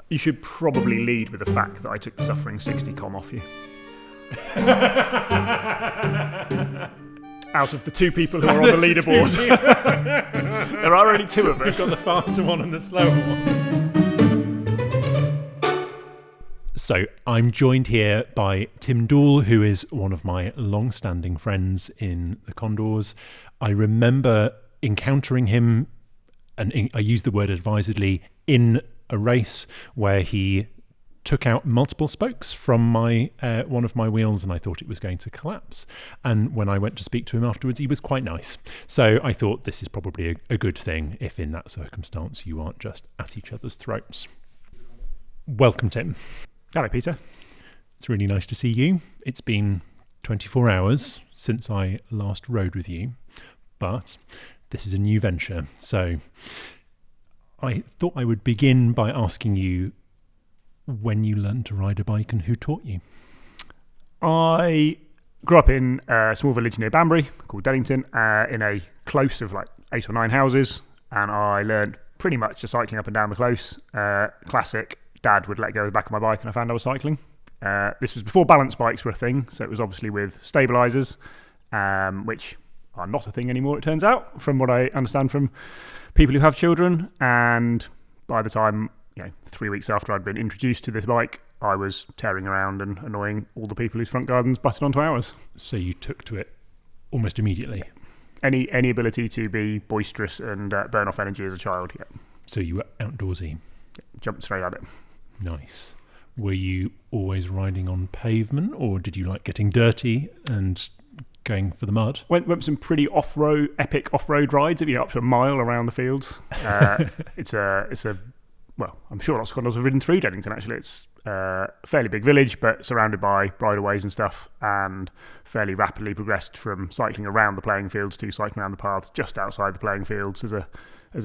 You should probably lead with the fact that I took the Suffering 60 com off you. Out of the two people who are on the leaderboard. There are only two of us. You've got the faster one and the slower one. So I'm joined here by Tim Doole, who is one of my long-standing friends in the Condors. I remember encountering him, and I use the word advisedly, in a race where he took out multiple spokes from my one of my wheels, and I thought it was going to collapse. And when I went to speak to him afterwards, he was quite nice. So I thought this is probably a good thing if in that circumstance you aren't just at each other's throats. Welcome, Tim. Hello, Peter. It's really nice to see you. It's been 24 hours since I last rode with you, but this is a new venture. So I thought I would begin by asking you when you learned to ride a bike and who taught you. I grew up in a small village near Banbury called Dennington, in a close of like 8 or 9 houses, and I learned pretty much just cycling up and down the close. Classic, Dad would let go of the back of my bike and I found I was cycling. This was before balance bikes were a thing, so it was obviously with stabilisers, which are not a thing anymore, it turns out, from what I understand from people who have children. And by the time, 3 weeks after I'd been introduced to this bike, I was tearing around and annoying all the people whose front gardens butted onto ours. So you took to it almost immediately? Any ability to be boisterous and burn off energy as a child, yeah. So you were outdoorsy? Yeah, jumped straight at it. Nice. Were you always riding on pavement, or did you like getting dirty and going for the mud? Went some pretty epic off-road rides, up to a mile around the fields. It's a well, I'm sure lots of Condors have ridden through Dennington, actually. It's a fairly big village, but surrounded by bridleways and stuff, and fairly rapidly progressed from cycling around the playing fields to cycling around the paths just outside the playing fields as a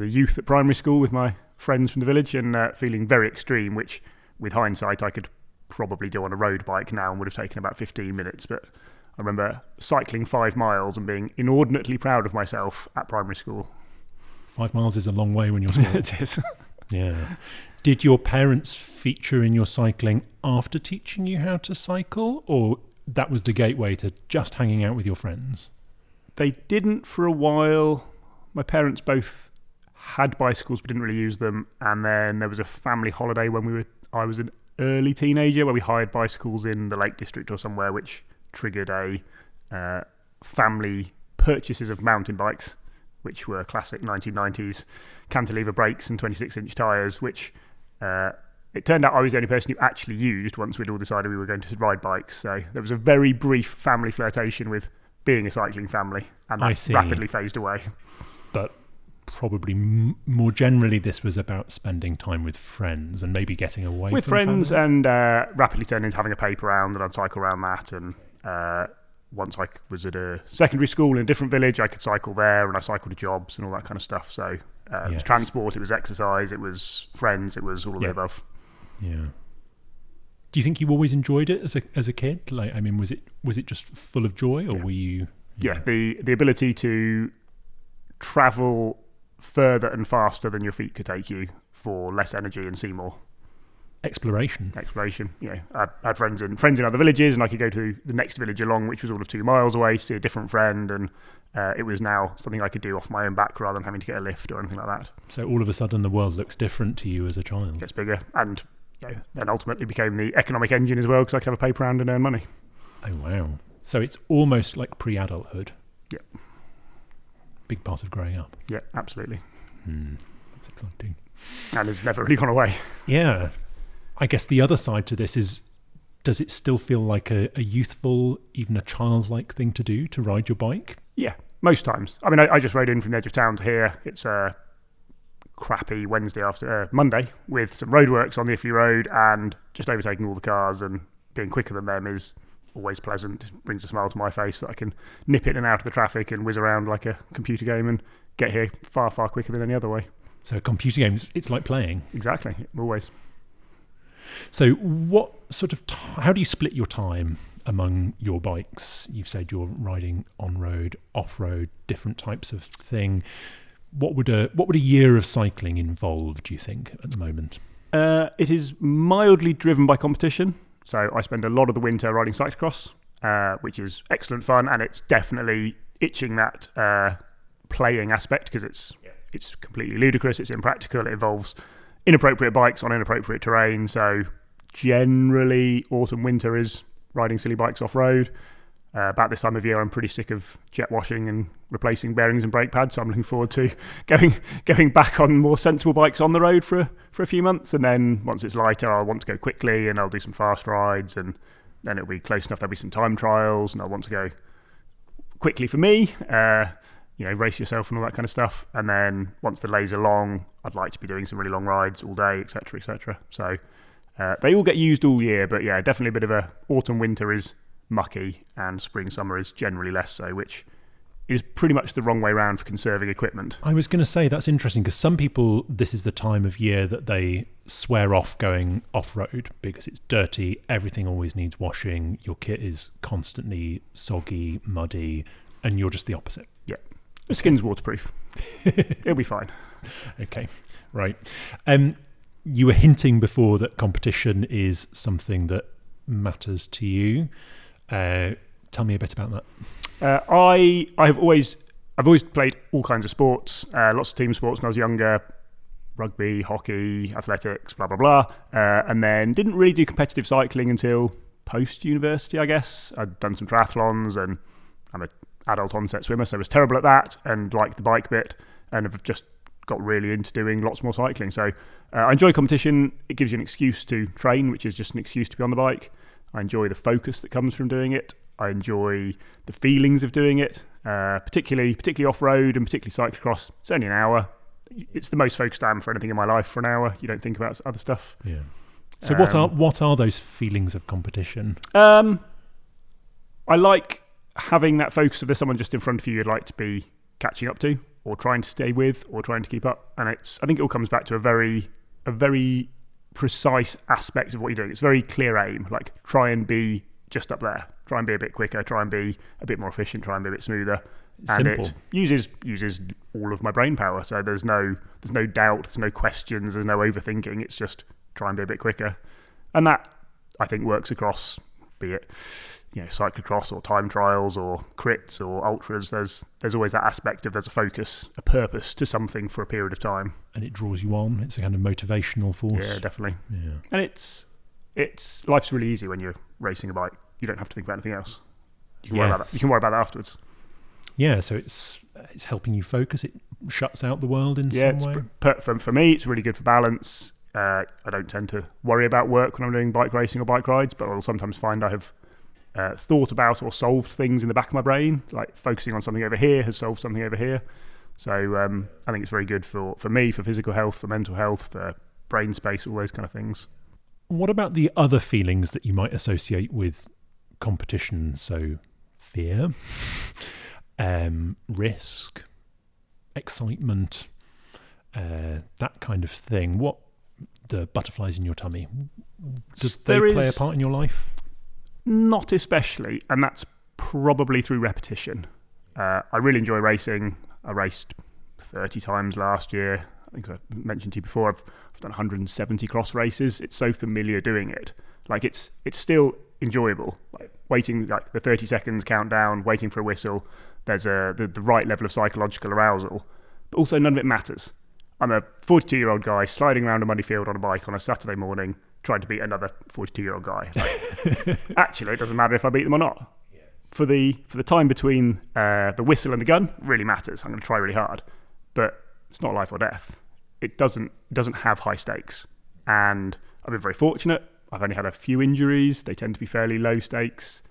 youth at primary school with my friends from the village, and feeling very extreme, which with hindsight I could probably do on a road bike now and would have taken about 15 minutes. But I remember cycling 5 miles and being inordinately proud of myself at primary school. 5 miles is a long way when you're small. It is. Yeah. Did your parents feature in your cycling after teaching you how to cycle, or that was the gateway to just hanging out with your friends? They didn't for a while. My parents both had bicycles but didn't really use them, and then there was a family holiday when I was an early teenager where we hired bicycles in the Lake District or somewhere, which triggered a family purchases of mountain bikes, which were classic 1990s cantilever brakes and 26-inch tyres, which it turned out I was the only person who actually used once we'd all decided we were going to ride bikes. So there was a very brief family flirtation with being a cycling family, and that rapidly phased away. But probably more generally this was about spending time with friends and maybe getting away with from friends family. And rapidly turned into having a paper round, and I'd cycle around that. And once I was at a secondary school in a different village, I could cycle there, and I cycled to jobs and all that kind of stuff. So it was transport, it was exercise, it was friends, it was all of the above. Yeah. Do you think you always enjoyed it as a kid? Like, I mean, was it just full of joy, or were you? Yeah, the ability to travel further and faster than your feet could take you for less energy and see more. Exploration. I had friends in other villages, and I could go to the next village along, which was all of 2 miles away, see a different friend, and it was now something I could do off my own back rather than having to get a lift or anything like that. So all of a sudden the world looks different to you as a child. It gets bigger, and then ultimately became the economic engine as well, because I could have a paper round and earn money. Oh wow. So it's almost like pre-adulthood. Yeah. Big part of growing up. Yeah, absolutely. That's exciting. And it's never really gone away. Yeah. I guess the other side to this is, does it still feel like a youthful, even a childlike thing to do, to ride your bike? Yeah, most times. I mean, I just rode in from the edge of town to here. It's a crappy Monday with some roadworks on the Ep4 road, and just overtaking all the cars and being quicker than them is always pleasant. It brings a smile to my face that I can nip in and out of the traffic and whiz around like a computer game and get here far, far quicker than any other way. So computer games, it's like playing. Exactly, always. So what sort of how do you split your time among your bikes? You've said you're riding on-road, off-road, different types of thing. What would a year of cycling involve, do you think, at the moment? It is mildly driven by competition. So I spend a lot of the winter riding cyclocross, which is excellent fun, and it's definitely itching that playing aspect because it's completely ludicrous, it's impractical, it involves inappropriate bikes on inappropriate terrain. So generally autumn, winter is riding silly bikes off-road. About this time of year I'm pretty sick of jet washing and replacing bearings and brake pads, so I'm looking forward to going back on more sensible bikes on the road for a few months, and then once it's lighter I'll want to go quickly and I'll do some fast rides, and then it'll be close enough there'll be some time trials and I'll want to go quickly for me, race yourself and all that kind of stuff. And then once the lays are long, I'd like to be doing some really long rides all day, etc, etc. So they all get used all year, but yeah, definitely a bit of a autumn, winter is mucky, and spring, summer is generally less so, which is pretty much the wrong way around for conserving equipment. I was going to say that's interesting because some people, this is the time of year that they swear off going off-road because it's dirty, everything always needs washing, your kit is constantly soggy, muddy, and you're just the opposite. Yeah. The skin's waterproof. It'll be fine. Okay, right. You were hinting before that competition is something that matters to you. Tell me a bit about that. I've always played all kinds of sports, lots of team sports when I was younger, rugby, hockey, athletics, blah, blah, blah. And then didn't really do competitive cycling until post-university, I guess. I'd done some triathlons, and I'm an adult onset swimmer, so I was terrible at that and liked the bike bit, and have just got really into doing lots more cycling. So I enjoy competition. It gives you an excuse to train, which is just an excuse to be on the bike. I enjoy the focus that comes from doing it. I enjoy the feelings of doing it, particularly off-road and particularly cyclocross. It's only an hour. It's the most focused I am for anything in my life for an hour. You don't think about other stuff. Yeah. So what are those feelings of competition? I like having that focus of there's someone just in front of you you'd like to be catching up to, or trying to stay with, or trying to keep up. And I think it all comes back to a very precise aspect of what you're doing. It's very clear aim, like try and be just up there, try and be a bit quicker, try and be a bit more efficient, try and be a bit smoother. And simple. It uses all of my brain power, so there's no doubt, there's no questions, there's no overthinking. It's just try and be a bit quicker, and that I think works across, be it cyclocross or time trials or crits or ultras. There's always that aspect of there's a focus, a purpose to something for a period of time, and it draws you on. It's a kind of motivational force. Yeah, definitely. Yeah, and it's life's really easy when you're racing a bike. You don't have to think about anything else. You can worry about that. You can worry about that afterwards. Yeah, so it's helping you focus. It shuts out the world in some way. For me, it's really good for balance. I don't tend to worry about work when I'm doing bike racing or bike rides, but I'll sometimes find I have thought about or solved things in the back of my brain, like focusing on something over here has solved something over here. So I think it's very good for me, for physical health, for mental health, for brain space, all those kind of things. What about the other feelings that you might associate with competition? So fear, risk, excitement, that kind of thing. What, the butterflies in your tummy, does they play a part in your life? Not especially, and that's probably through repetition. I really enjoy racing. I raced 30 times last year. I think I mentioned to you before, I've done 170 cross races. It's so familiar doing it. Like it's still enjoyable. Like waiting, like the 30 seconds countdown, waiting for a whistle. There's the right level of psychological arousal, but also none of it matters. I'm a 42-year-old guy sliding around a muddy field on a bike on a Saturday morning, trying to beat another 42-year-old guy. Like, actually, it doesn't matter if I beat them or not. Yeah. For the time between the whistle and the gun, really matters. I'm going to try really hard, but it's not life or death. It doesn't have high stakes, and I've been very fortunate. I've only had a few injuries. They tend to be fairly low stakes.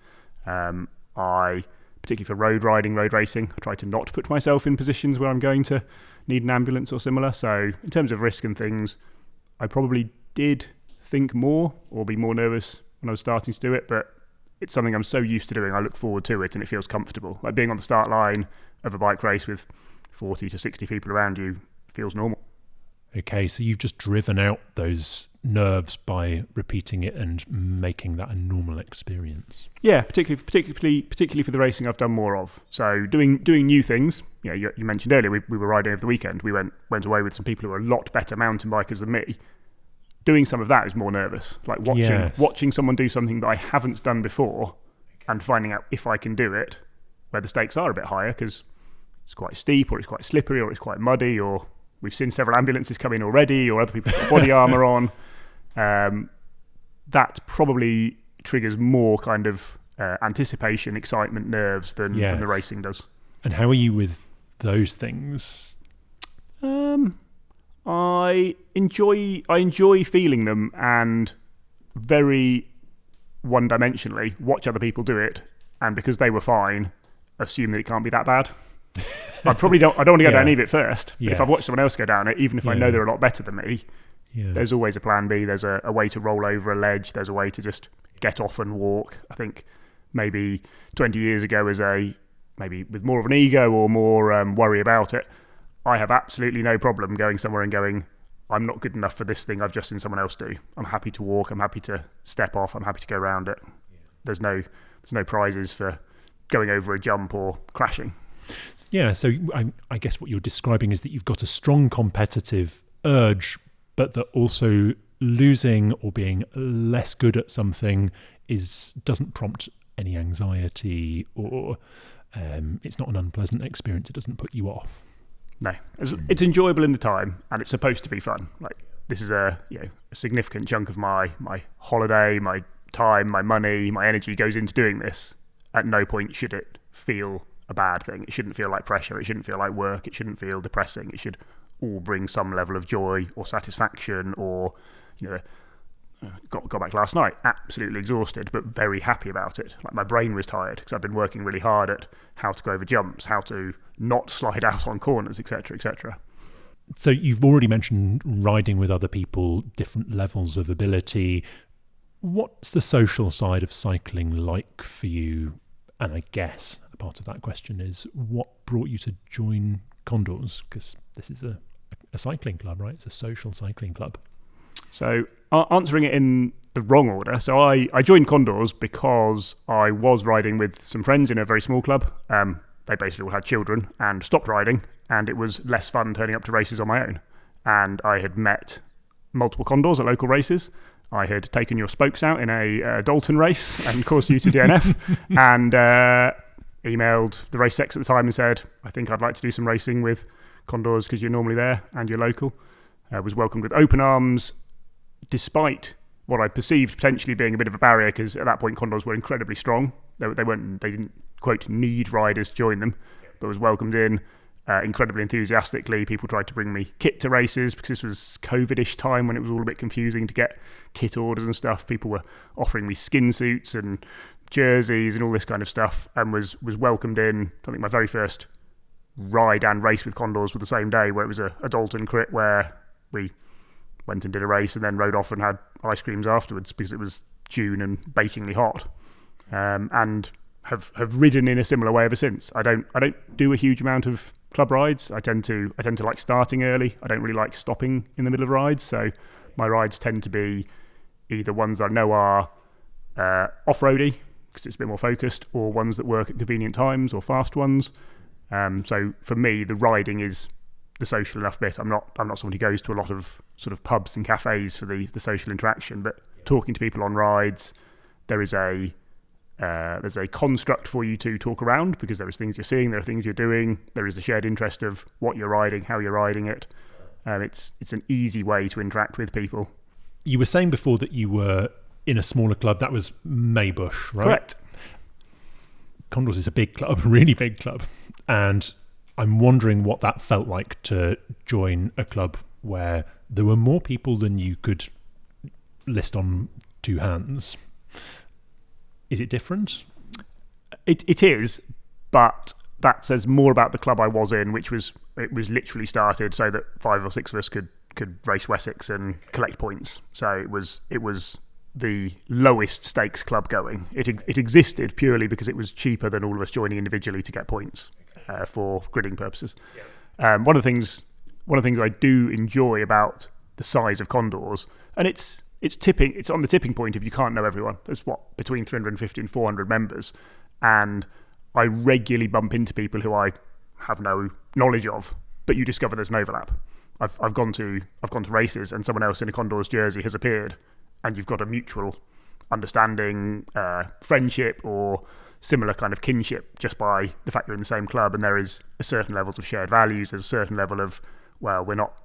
Particularly for road riding, road racing, I try to not put myself in positions where I'm going to need an ambulance or similar. So in terms of risk and things, I probably did think more or be more nervous when I was starting to do it, but it's something I'm so used to doing. I look forward to it and it feels comfortable. Like being on the start line of a bike race with 40 to 60 people around you feels normal. Okay, so you've just driven out those nerves by repeating it and making that a normal experience. Yeah, particularly for the racing I've done more of. So doing new things. You mentioned earlier we were riding over the weekend. We went away with some people who are a lot better mountain bikers than me. doing some of that is more nervous. Like watching someone do something that I haven't done before and finding out if I can do it, where the stakes are a bit higher because it's quite steep or it's quite slippery or it's quite muddy or we've seen several ambulances come in already or other people put body armour on. That probably triggers more kind of anticipation, excitement, nerves than the racing does. And how are you with those things? I enjoy feeling them and very one-dimensionally watch other people do it, and because they were fine, assume that it can't be that bad. I don't want to go down any of it first. But if I've watched someone else go down it, even if I know they're a lot better than me, there's always a plan B. There's a way to roll over a ledge. There's a way to just get off and walk. I think maybe 20 years ago, maybe with more of an ego or more worry about it, I have absolutely no problem going somewhere and going, I'm not good enough for this thing I've just seen someone else do. I'm happy to walk. I'm happy to step off. I'm happy to go around it. There's no prizes for going over a jump or crashing. Yeah, so I guess what you're describing is that you've got a strong competitive urge, but that also losing or being less good at something doesn't prompt any anxiety, or it's not an unpleasant experience. It doesn't put you off. No, it's enjoyable in the time, and it's supposed to be fun. Like, this is a significant chunk of my holiday, my time, my money, my energy goes into doing this. At no point should it feel a bad thing. It shouldn't feel like pressure. It shouldn't feel like work. It shouldn't feel depressing. It should all bring some level of joy or satisfaction. Or, got back last night, absolutely exhausted, but very happy about it. Like, my brain was tired because I've been working really hard at how to go over jumps, how to not slide out on corners, etc., etc. So you've already mentioned riding with other people, different levels of ability. What's the social side of cycling like for you? And I guess a part of that question is, what brought you to join Condors? Because this is a cycling club, right? It's a social cycling club. So answering it in the wrong order. So I joined Condors because I was riding with some friends in a very small club. They basically all had children and stopped riding, and it was less fun turning up to races on my own. And I had met multiple Condors at local races. I had taken your spokes out in a Dalton race and caused you to DNF, and emailed the race sex at the time and said, I think I'd like to do some racing with Condors because you're normally there and you're local. I was welcomed with open arms, despite what I perceived potentially being a bit of a barrier, because at that point Condors were incredibly strong. They didn't, quote, need riders to join them, but was welcomed in incredibly enthusiastically. People tried to bring me kit to races because this was COVID-ish time when it was all a bit confusing to get kit orders and stuff. People were offering me skin suits and jerseys and all this kind of stuff, and was welcomed in. I think my very first ride and race with Condors were the same day, where it was a Dalton crit where we went and did a race and then rode off and had ice creams afterwards because it was June and bakingly hot, and have ridden in a similar way ever since. I don't do a huge amount of club rides. I tend to like starting early. I don't really like stopping in the middle of rides, so my rides tend to be either ones that I know are off-roady because it's a bit more focused, or ones that work at convenient times, or fast ones. So for me, the riding is the social enough bit. I'm not someone who goes to a lot of sort of pubs and cafes for the social interaction, but talking to people on rides, there's a construct for you to talk around, because there is things you're seeing, there are things you're doing, there is a shared interest of what you're riding, how you're riding it. It's an easy way to interact with people. You were saying before that you were in a smaller club. That was Maybush, right? Correct. Condors is a big club, really big club, and I'm wondering what that felt like to join a club where there were more people than you could list on two hands. Is it different? It is, but that says more about the club I was in, which was literally started so that 5 or 6 of us could race Wessex and collect points. So it was the lowest stakes club going. It existed purely because it was cheaper than all of us joining individually to get points for gridding purposes. One of the things I do enjoy about the size of Condors, and it's on the tipping point if you can't know everyone. There's between 350 and 400 members, and I regularly bump into people who I have no knowledge of, but you discover there's an overlap. I've gone to races and someone else in a Condors jersey has appeared, and you've got a mutual understanding, friendship, or similar kind of kinship just by the fact you're in the same club, and there is a certain levels of shared values. There's a certain level of, well, we're not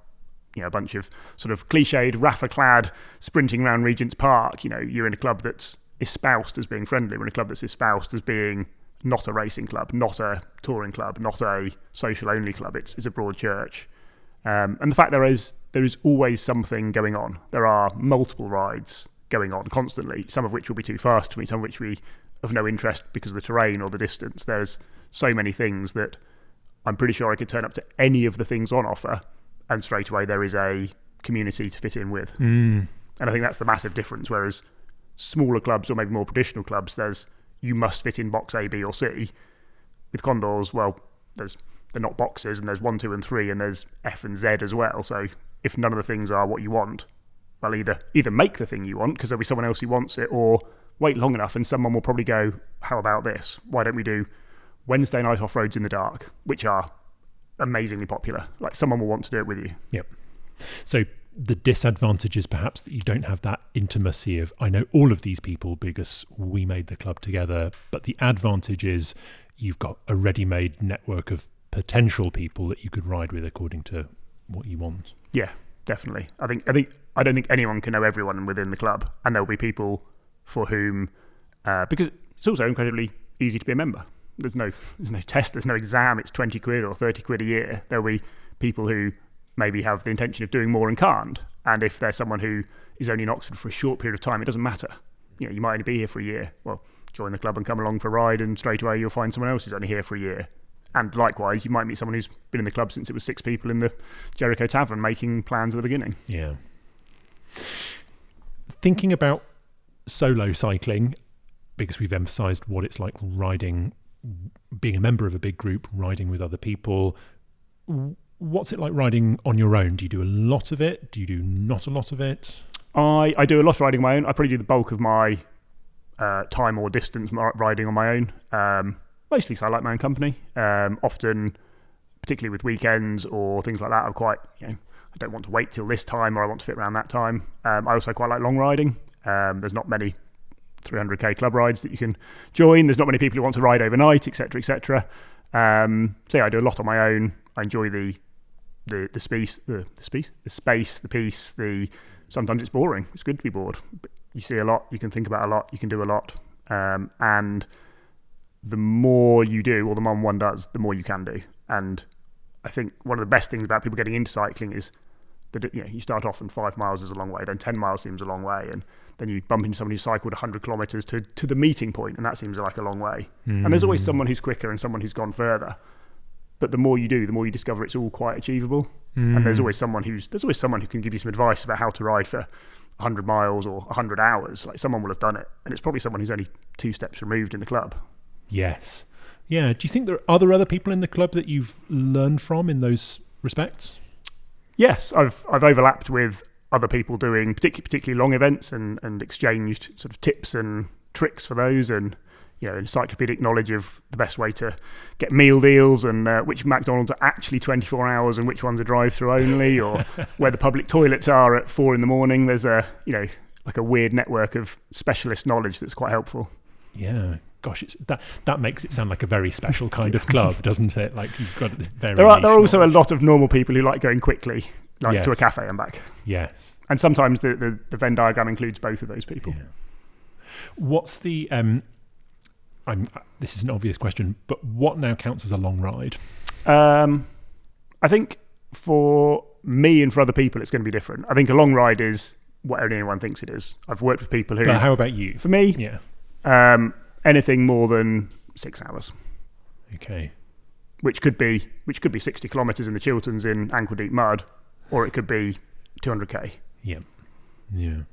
a bunch of sort of cliched Rafa-clad sprinting around Regent's Park. You're in a club that's espoused as being friendly. We're in a club that's espoused as being not a racing club, not a touring club, not a social-only club. It's a broad church. And the fact there is always something going on. There are multiple rides going on constantly, some of which will be too fast for me, some of which will be of no interest because of the terrain or the distance. There's so many things that I'm pretty sure I could turn up to any of the things on offer, and straight away there is a community to fit in with. And I think that's the massive difference, whereas smaller clubs or maybe more traditional clubs, you must fit in box A, B or C. With Condors, well, they're not boxes, and there's 1, 2 and 3, and there's F and Z as well. So if none of the things are what you want, well, either make the thing you want because there'll be someone else who wants it, or wait long enough and someone will probably go, how about this? Why don't we do Wednesday night off-roads in the dark, which are amazingly popular. Like, someone will want to do it with you. Yep. So the disadvantage is perhaps that you don't have that intimacy of, I know all of these people because we made the club together, but the advantage is you've got a ready-made network of potential people that you could ride with according to what you want. Yeah, definitely. I don't think anyone can know everyone within the club, and there'll be people for whom, because it's also incredibly easy to be a member. There's no test, there's no exam. It's 20 quid or 30 quid a year. There'll be people who maybe have the intention of doing more and can't. And if there's someone who is only in Oxford for a short period of time, it doesn't matter. You might only be here for a year. Well, join the club and come along for a ride, and straight away you'll find someone else who's only here for a year. And likewise, you might meet someone who's been in the club since it was 6 people in the Jericho Tavern making plans at the beginning. Yeah. Thinking about solo cycling, because we've emphasised what it's like riding, being a member of a big group, riding with other people. What's it like riding on your own? Do you do a lot of it? Do you do not a lot of it? I do a lot of riding on my own. I probably do the bulk of my time or distance riding on my own. Mostly because I like my own company. Often, particularly with weekends or things like that, I'm quite, I don't want to wait till this time or I want to fit around that time. I also quite like long riding. There's not many 300k club rides that you can join. There's not many people who want to ride overnight, etc., etc. So yeah, I do a lot on my own. I enjoy the space, the peace. Sometimes it's boring. It's good to be bored. But you see a lot. You can think about a lot. You can do a lot. And the more you do, or the more one does, the more you can do. And I think one of the best things about people getting into cycling is that you start off and 5 miles is a long way, then 10 miles seems a long way, and then you bump into somebody who cycled 100 kilometres to the meeting point, and that seems like a long way. And there's always someone who's quicker and someone who's gone further. But the more you do, the more you discover it's all quite achievable. And there's always someone who can give you some advice about how to ride for 100 miles or 100 hours. Like, someone will have done it, and it's probably someone who's only 2 steps removed in the club. Yes. Yeah. Do you think there are other people in the club that you've learned from in those respects? Yes, I've overlapped with other people doing particularly long events and exchanged sort of tips and tricks for those, and encyclopedic knowledge of the best way to get meal deals, and which McDonald's are actually 24 hours and which ones are drive-through only, or where the public toilets are at 4 a.m. There's like a weird network of specialist knowledge that's quite helpful. Yeah. Gosh, that makes it sound like a very special kind of club, doesn't it? Like, you've got this very. There are also a lot of normal people who like going quickly, like to a cafe and back. Yes. And sometimes the Venn diagram includes both of those people. Yeah. What's the this is an obvious question, but what now counts as a long ride? I think for me and for other people, it's going to be different. I think a long ride is what anyone thinks it is. I've worked with people who. But how about you? For me, yeah. Anything more than 6 hours. Okay. Which could be 60 kilometres in the Chilterns in ankle deep mud, or it could be 200k. Yeah. Yeah.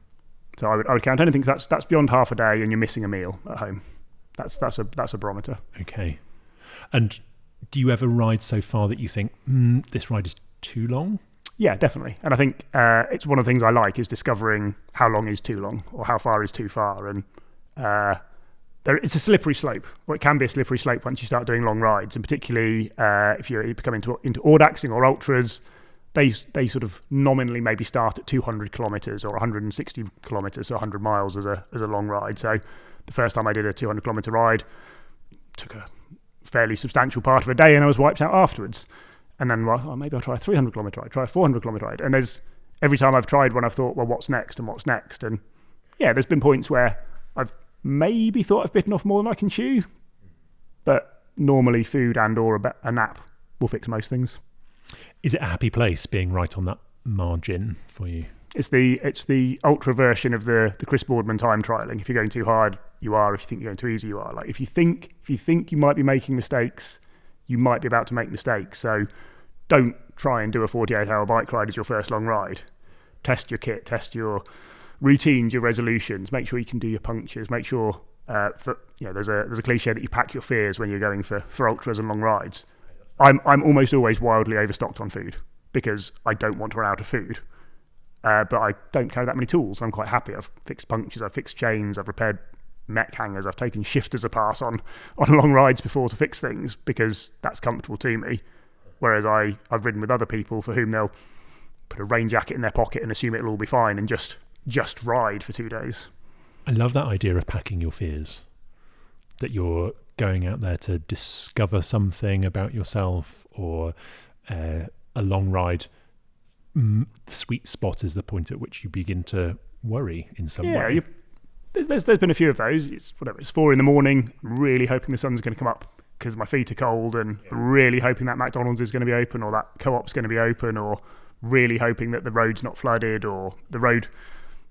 So I would count anything that's beyond half a day and you're missing a meal at home. That's a barometer. Okay. And do you ever ride so far that you think this ride is too long? Yeah, definitely. And I think it's one of the things I like is discovering how long is too long or how far is too far. And it's a slippery slope, or it can be a slippery slope once you start doing long rides, and particularly if you become into audaxing or ultras, they sort of nominally maybe start at 200 kilometres or 160 kilometres, so 100 miles as a long ride. So the first time I did a 200 kilometre ride, took a fairly substantial part of a day, and I was wiped out afterwards. And then, well, maybe I'll try a 300 kilometre ride, try a 400 kilometre ride. And every time I've tried one, I've thought, well, what's next? And yeah, there's been points where I've maybe thought I've bitten off more than I can chew, but normally food and or a nap will fix most things. Is it a happy place being right on that margin for you? It's the ultra version of the Chris Boardman time trialing. If you're going too hard, you are. If you think you're going too easy, you are. Like if you think you might be making mistakes, you might be about to make mistakes. So don't try and do a 48-hour bike ride as your first long ride. Test your kit, test your routines, your resolutions. Make sure you can do your punctures. Make sure there's a cliche that you pack your fears when you're going for ultras and long rides. I'm almost always wildly overstocked on food because I don't want to run out of food. But I don't carry that many tools. I'm quite happy. I've fixed punctures, I've fixed chains, I've repaired mech hangers, I've taken shifters apart on long rides before to fix things because that's comfortable to me. Whereas I've ridden with other people for whom they'll put a rain jacket in their pocket and assume it'll all be fine and just ride for 2 days. I love that idea of packing your fears, that you're going out there to discover something about yourself, or a long ride. The sweet spot is the point at which you begin to worry in some way. There's been a few of those. It's 4 a.m. I'm really hoping the sun's going to come up because my feet are cold, and really hoping that McDonald's is going to be open, or that co-op's going to be open, or really hoping that the road's not flooded, or the road.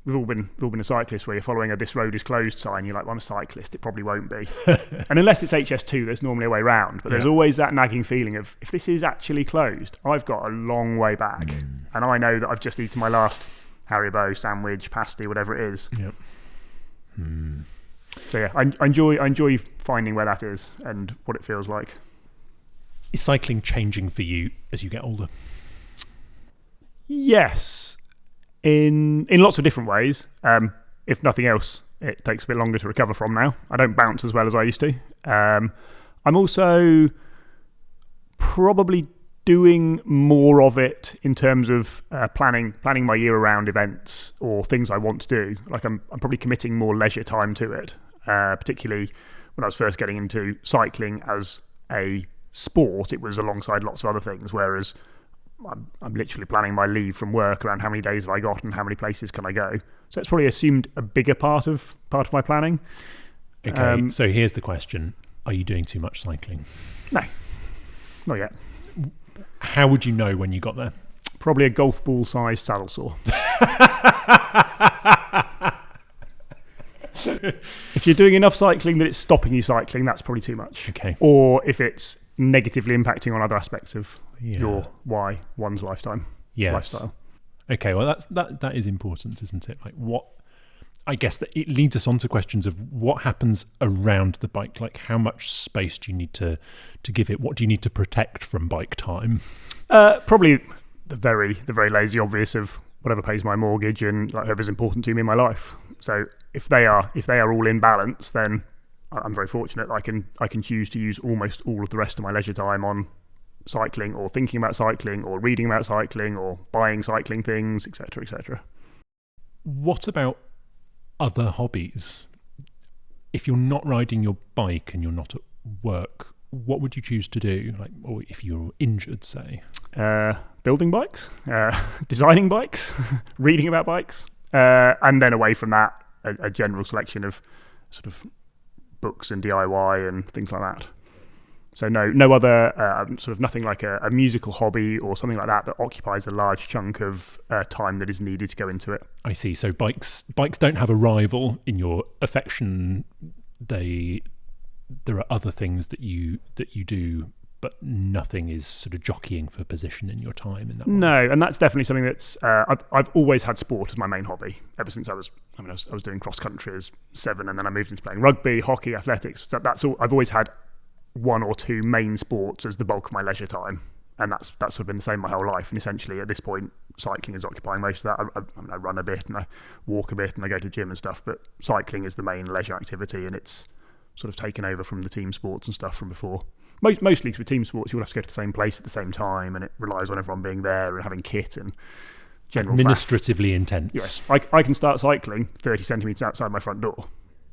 We've all been a cyclist where you're following a "this road is closed" sign. You're like, well, I'm a cyclist, it probably won't be. And unless it's HS2, there's normally a way round. But there's always that nagging feeling of, if this is actually closed, I've got a long way back. And I know that I've just eaten my last Haribo sandwich, pasty, whatever it is. Yep. So yeah, I enjoy finding where that is and what it feels like. Is cycling changing for you as you get older? Yes. In lots of different ways. If nothing else, it takes a bit longer to recover from now. I don't bounce as well as I used to. I'm also probably doing more of it in terms of planning my year-round events or things I want to do. Like I'm probably committing more leisure time to it, particularly when I was first getting into cycling as a sport. It was alongside lots of other things, whereas I'm literally planning my leave from work around how many days have I got and how many places can I go. So it's probably assumed a bigger part of my planning. Okay, so here's the question. Are you doing too much cycling? No, not yet. How would you know when you got there? Probably a golf ball sized saddle sore. If you're doing enough cycling that it's stopping you cycling, that's probably too much. Okay. Or if it's negatively impacting on other aspects of one's lifetime. Lifestyle. Okay, well that is important, isn't it? Like what? I guess that it leads us on to questions of what happens around the bike. Like how much space do you need to give it? What do you need to protect from bike time? Probably the very lazy obvious of whatever pays my mortgage and like whoever's important to me in my life. So if they are all in balance, then I'm very fortunate. I can choose to use almost all of the rest of my leisure time on cycling, or thinking about cycling, or reading about cycling, or buying cycling things, etc., etc. What about other hobbies? If you're not riding your bike and you're not at work, what would you choose to do? Like, or if you're injured, say, building bikes, designing bikes, reading about bikes, and then away from that, a general selection of sort of books and DIY and things like that. So no other sort of nothing like a musical hobby or something like that occupies a large chunk of time that is needed to go into it. I see. So bikes don't have a rival in your affection. There are other things that you do, but nothing is sort of jockeying for position in your time in that way. No, and that's definitely something that's I've always had sport as my main hobby ever since I was doing cross country as 7, and then I moved into playing rugby, hockey, athletics. So that's all. I've always had 1 or 2 main sports as the bulk of my leisure time, and that's sort of been the same my whole life. And essentially at this point, cycling is occupying most of that. I run a bit and I walk a bit and I go to the gym and stuff, but cycling is the main leisure activity, and it's sort of taken over from the team sports and stuff from before. Mostly with team sports, you'll have to go to the same place at the same time, and it relies on everyone being there and having kit and general administratively faff. Intense. Yes, I can start cycling 30 centimetres outside my front door.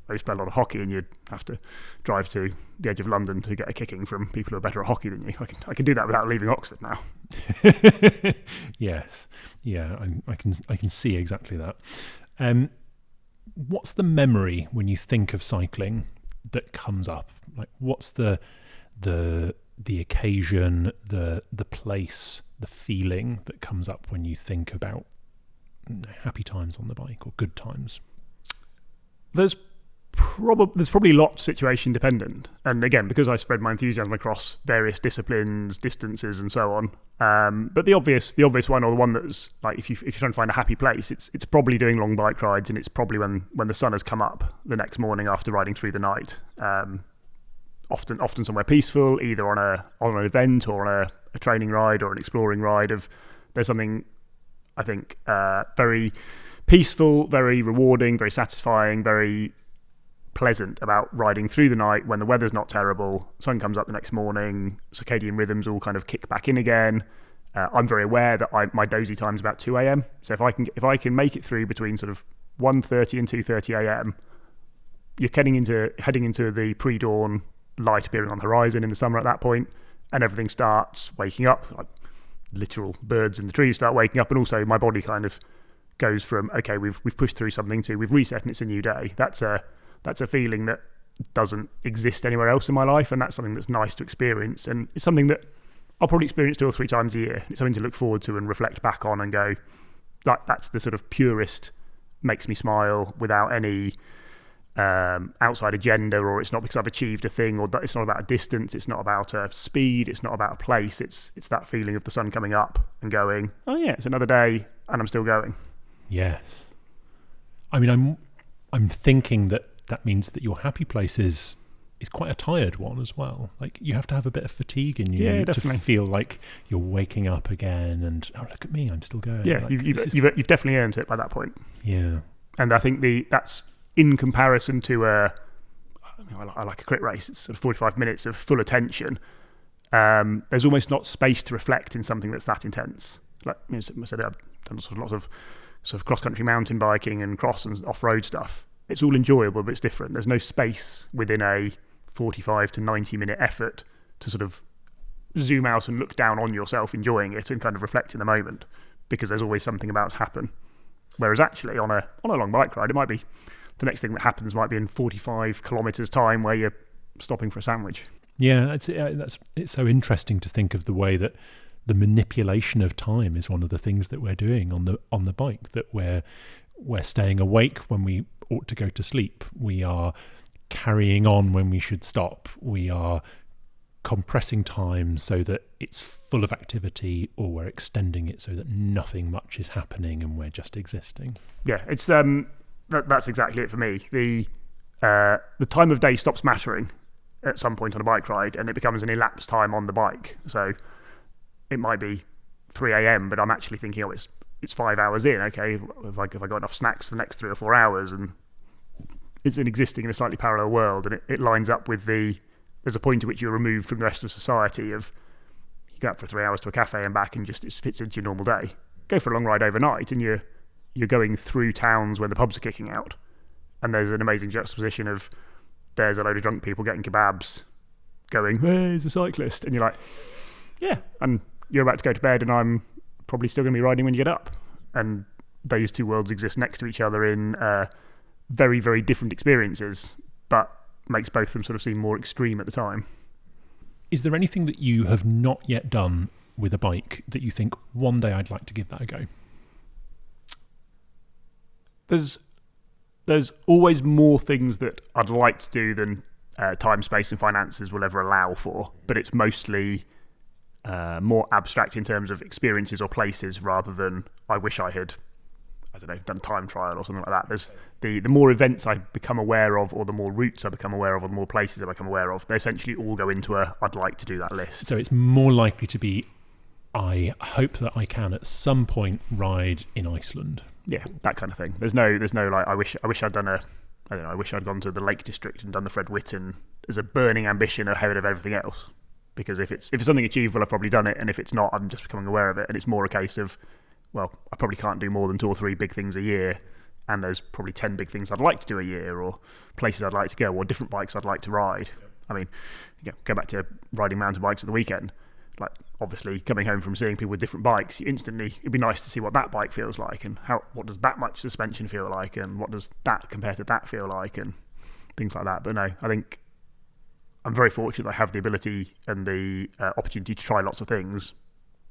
I used to play a lot of hockey, and you'd have to drive to the edge of London to get a kicking from people who are better at hockey than you. I can do that without leaving Oxford now. Yes, yeah, I can see exactly that. What's the memory when you think of cycling that comes up? Like, what's the occasion, the place, the feeling that comes up when you think about happy times on the bike or good times? There's probably lots situation dependent, and again, because I spread my enthusiasm across various disciplines, distances, and so on. But the obvious one, or the one that's like, if you're trying to find a happy place, it's probably doing long bike rides, and it's probably when the sun has come up the next morning after riding through the night. Often somewhere peaceful, either on an event or on a training ride or an exploring ride. There's something, I think, very peaceful, very rewarding, very satisfying, very pleasant about riding through the night when the weather's not terrible, sun comes up the next morning, circadian rhythms all kind of kick back in again. I'm very aware that my dozy time's about 2 a.m. So if I can make it through between sort of 1:30 and 2:30 a.m., you're heading into the pre-dawn light appearing on the horizon in the summer at that point, and everything starts waking up. Like, literal birds in the trees start waking up, and also my body kind of goes from, okay, we've pushed through something, to we've reset and it's a new day. That's a feeling that doesn't exist anywhere else in my life, and that's something that's nice to experience, and it's something that I'll probably experience 2 or 3 times a year. It's something to look forward to and reflect back on and go, that's the sort of purest, makes me smile without any outside agenda, or it's not because I've achieved a thing, or it's not about a distance, it's not about a speed, it's not about a place, it's that feeling of the sun coming up and going, oh yeah, it's another day and I'm still going. Yes. I mean, I'm thinking that means that your happy place is quite a tired one as well. Like, you have to have a bit of fatigue in you to feel like you're waking up again and, oh, look at me, I'm still going. Yeah, like, you've definitely earned it by that point. Yeah. And I think that's in comparison to I like a crit race. It's sort of 45 minutes of full attention. There's almost not space to reflect in something that's that intense. Like, I said, I've done lots of sort of cross-country mountain biking and cross and off-road stuff. It's all enjoyable, but it's different. There's no space within a 45 to 90-minute effort to sort of zoom out and look down on yourself enjoying it and kind of reflect in the moment, because there's always something about to happen. Whereas actually on a long bike ride, it might be the next thing that happens might be in 45 kilometres time where you're stopping for a sandwich. Yeah, it's so interesting to think of the way that the manipulation of time is one of the things that we're doing on the bike, that we're staying awake when we ought to go to sleep. We are carrying on when we should stop. We are compressing time so that it's full of activity, or we're extending it so that nothing much is happening and we're just existing. Yeah, it's that's exactly it for me. The time of day stops mattering at some point on a bike ride, and it becomes an elapsed time on the bike. So it might be 3 a.m, but I'm actually thinking, oh, it's 5 hours in. Okay, if I got enough snacks for the next 3 or 4 hours, and it's existing in a slightly parallel world, and it lines up with there's a point at which you're removed from the rest of society. Of you go out for 3 hours to a cafe and back, and just it fits into your normal day. Go for a long ride overnight, and you're going through towns where the pubs are kicking out, and there's an amazing juxtaposition of there's a load of drunk people getting kebabs, going, hey, there's a cyclist, and you're like, yeah, and you're about to go to bed, and I'm probably still going to be riding when you get up. And those two worlds exist next to each other in very, very different experiences, but makes both of them sort of seem more extreme at the time. Is there anything that you have not yet done with a bike that you think one day I'd like to give that a go? There's always more things that I'd like to do than time, space and finances will ever allow for, but it's mostly more abstract in terms of experiences or places, rather than I wish I had, I don't know, done time trial or something like that. There's the more events I become aware of, or the more routes I become aware of, or the more places I become aware of, they essentially all go into I'd like to do that list. So it's more likely to be, I hope that I can at some point ride in Iceland. Yeah, that kind of thing. There's no like I wish I'd done a I don't know, I wish I'd gone to the Lake District and done the Fred Whitten as a burning ambition ahead of everything else. Because if it's something achievable, I've probably done it, and if it's not, I'm just becoming aware of it. And it's more a case of, well, I probably can't do more than 2 or 3 big things a year, and there's probably 10 big things I'd like to do a year, or places I'd like to go, or different bikes I'd like to ride. I mean, go back to riding mountain bikes at the weekend. Like, obviously, coming home from seeing people with different bikes, it'd be nice to see what that bike feels like, and what does that much suspension feel like, and what does that compare to that feel like, and things like that. But no, I think I'm very fortunate that I have the ability and the opportunity to try lots of things.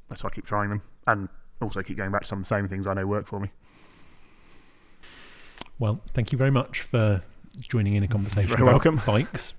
That's why I keep trying them, and also keep going back to some of the same things I know work for me. Well, thank you very much for joining in a conversation Very about welcome. bikes.